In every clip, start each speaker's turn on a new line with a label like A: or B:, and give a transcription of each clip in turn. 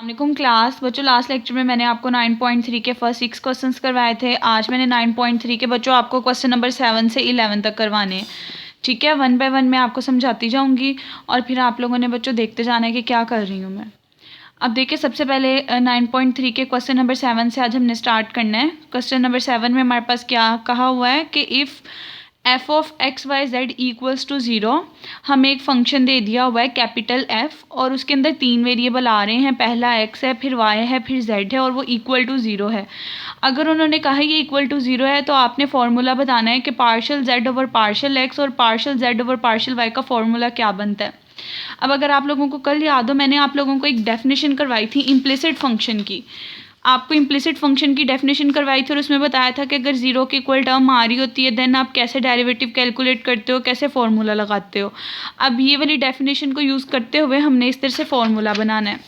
A: वालेकुम क्लास बच्चों, last lecture में मैंने आपको 9.3 के फर्स्ट 6 क्वेश्चंस करवाए थे। आज मैंने 9.3 के बच्चों आपको क्वेश्चन नंबर 7 से 11 तक करवाने हैं। ठीक है, 1 बाय 1 मैं आपको समझाती जाऊंगी और फिर आप लोगों ने बच्चों देखते जाना है कि क्या कर रही हूँ मैं। अब देखिए, सबसे पहले 9.3 के क्वेश्चन नंबर 7 से आज हमने स्टार्ट करना है। क्वेश्चन नंबर 7 में हमारे पास क्या कहा हुआ है कि if F of X Y Z equals to zero, हमें एक फंक्शन दे दिया हुआ है कैपिटल एफ और उसके अंदर 3 वेरिएबल आ रहे हैं। पहला एक्स है, फिर वाई है, फिर जेड है और वो इक्वल टू ज़ीरो है। अगर उन्होंने कहा ये इक्वल टू ज़ीरो है तो आपने फार्मूला बताना है कि partial Z over partial X और partial Z over partial Y का फार्मूला क्या बनता है। अब अगर आप लोगों को कल याद हो, मैंने आप लोगों को एक डेफिनेशन करवाई थी इम्प्लिसिट फंक्शन की। आपको इम्प्लिसिट फंक्शन की डेफिनेशन करवाई थी और उसमें बताया था कि अगर ज़ीरो की इक्वल टर्म आ रही होती है देन आप कैसे डेरिवेटिव कैलकुलेट करते हो, कैसे फार्मूला लगाते हो। अब ये वाली डेफिनेशन को यूज़ करते हुए हमने इस तरह से फार्मूला बनाना है।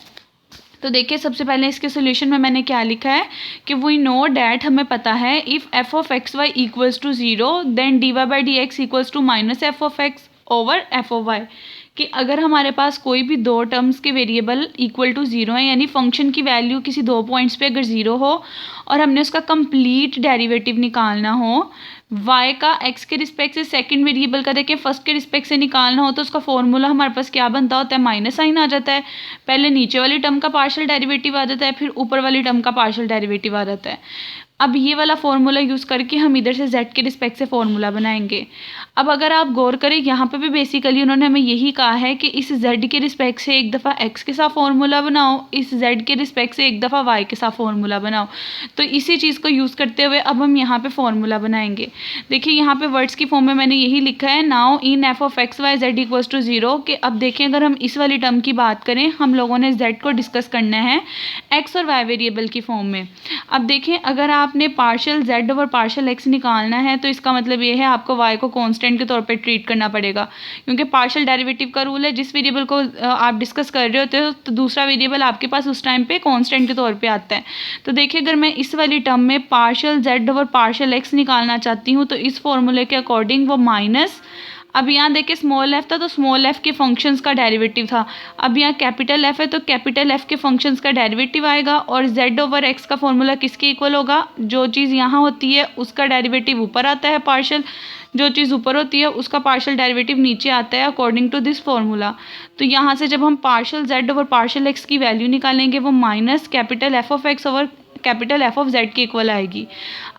A: तो देखिए, सबसे पहले इसके सोल्यूशन में मैंने क्या लिखा है कि वी नो डैट, हमें पता है if F of X Y equals to zero then D Y by D X equals to minus F of X over F of Y. कि अगर हमारे पास कोई भी दो टर्म्स के वेरिएबल इक्वल टू ज़ीरो है, यानी फंक्शन की वैल्यू किसी दो पॉइंट्स पे अगर ज़ीरो हो और हमने उसका कंप्लीट डेरिवेटिव निकालना हो, y का x के रिस्पेक्ट से, सेकंड वेरिएबल का देखें फर्स्ट के रिस्पेक्ट से निकालना हो, तो उसका फॉर्मूला हमारे पास क्या बनता होता है, माइनस साइन आ जाता है। पहले नीचे वाली टर्म का पार्शियल डेरिवेटिव आ जाता है, फिर ऊपर वाली टर्म का पार्शियल डेरिवेटिव आ जाता है। अब ये वाला फॉर्मूला यूज़ करके हम इधर से z के रिस्पेक्ट से फॉर्मूला बनाएंगे। अब अगर आप गौर करें, यहाँ पे भी बेसिकली उन्होंने हमें यही कहा है कि इस z के रिस्पेक्ट से एक दफ़ा x के साथ फॉर्मूला बनाओ, इस z के रिस्पेक्ट से एक दफ़ा y के साथ फॉर्मूला बनाओ। तो इसी चीज़ को यूज़ करते हुए अब हम यहाँ पे फॉर्मूला बनाएंगे। देखिए, यहाँ पे वर्ड्स की फॉर्म में मैंने यही लिखा है, now in F of X Y Z equals to zero. कि अब देखें, अगर हम इस वाली टर्म की बात करें, हम लोगों ने z को डिस्कस करना है x और y वेरिएबल की फॉर्म में। अब देखें, अगर आपने partial z over partial x निकालना है तो इसका मतलब ये है आपको y को कांस्टेंट के तौर पे ट्रीट करना पड़ेगा, क्योंकि पार्शियल डेरिवेटिव का रूल है, जिस वेरिएबल को आप डिस्कस कर रहे होते हो तो दूसरा वेरिएबल आपके पास उस टाइम पे कांस्टेंट के तौर पे आता है। तो देखिए, अगर मैं इस वाली टर्म में partial z over partial x निकालना चाहती हूँ तो इस फॉर्मूले के अकॉर्डिंग वो माइनस, अब यहाँ देखिए स्मॉल एफ था तो स्मॉल एफ के फंक्शंस का डेरिवेटिव था। अब यहाँ कैपिटल एफ है तो कैपिटल एफ के फंक्शंस का डेरिवेटिव आएगा और z ओवर एक्स का फॉर्मूला किसके इक्वल होगा, जो चीज़ यहाँ होती है उसका डेरिवेटिव ऊपर आता है पार्शियल, जो चीज़ ऊपर होती है उसका पार्शियल डेरिवेटिव नीचे आता है अकॉर्डिंग टू दिस फॉर्मूला। तो यहाँ से जब हम partial z over partial x की वैल्यू निकालेंगे वो minus capital F of X over capital F of Z के इक्वल आएगी।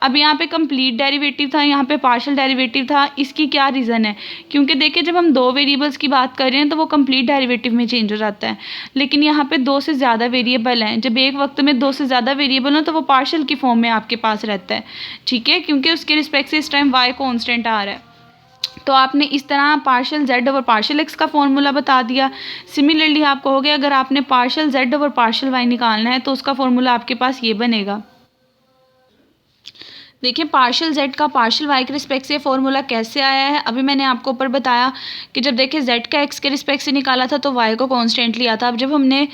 A: अब यहाँ पे कंप्लीट डेरिवेटिव था, यहाँ पे पार्शियल डेरिवेटिव था। इसकी क्या रीज़न है, क्योंकि देखिए जब हम दो वेरिएबल्स की बात कर रहे हैं तो वो कंप्लीट डेरिवेटिव में चेंज हो जाता है, लेकिन यहाँ पे दो से ज़्यादा वेरिएबल हैं। जब एक वक्त में दो से ज़्यादा वेरिएबल हो तो वो पार्शियल की फॉर्म में आपके पास रहता है। ठीक है, क्योंकि उसके रिस्पेक्ट से इस टाइम वाई कॉन्स्टेंट आ रहा है। तो आपने इस तरह partial z over partial x का फॉर्मूला बता दिया। सिमिलरली आपको हो गया, अगर आपने partial z over partial y निकालना है तो उसका फॉर्मूला आपके पास ये बनेगा। देखिए, पार्शियल z का पार्शियल y के रिस्पेक्ट से फॉर्मूला कैसे आया है, अभी मैंने आपको ऊपर बताया कि जब देखिए z का x के रिस्पेक्ट से निकाला था तो y को कांस्टेंट लिया था। अब जब हमने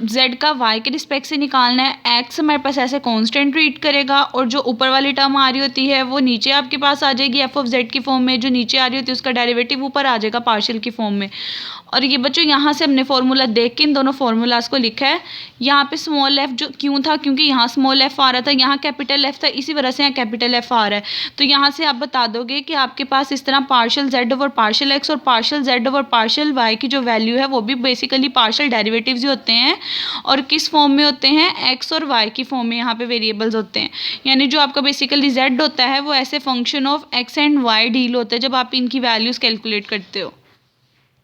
A: z का y के रिस्पेक्ट से निकालना है, x हमारे पास ऐसे कांस्टेंट ट्रीट करेगा और जो ऊपर वाली टर्म आ रही होती है वो नीचे आपके पास आ जाएगी एफ ऑफ z की फॉर्म में, जो नीचे आ रही होती है उसका डेरिवेटिव ऊपर आ जाएगा पार्शियल की फॉर्म में। और ये बच्चों यहाँ से हमने फॉर्मूला देख के इन दोनों फार्मूलाज को लिखा है। यहाँ पे स्मॉल एफ जो क्यों था, क्योंकि यहाँ स्मॉल एफ आ रहा था, यहाँ कैपिटल एफ था, इसी वजह से यहाँ कैपिटल एफ आ रहा है। तो यहाँ से आप बता दोगे कि आपके पास इस तरह partial z over partial x और partial z over partial y की जो वैल्यू है वो भी बेसिकली पार्शियल डेरिवेटिव्स ही होते हैं, और किस फॉर्म में होते हैं, x और y की फॉर्म में यहाँ पे वेरिएबल्स होते हैं। यानी जो आपका बेसिकली z होता है वो ऐसे function of x and y deal होता है जब आप इनकी वैल्यूज़ कैलकुलेट करते हो।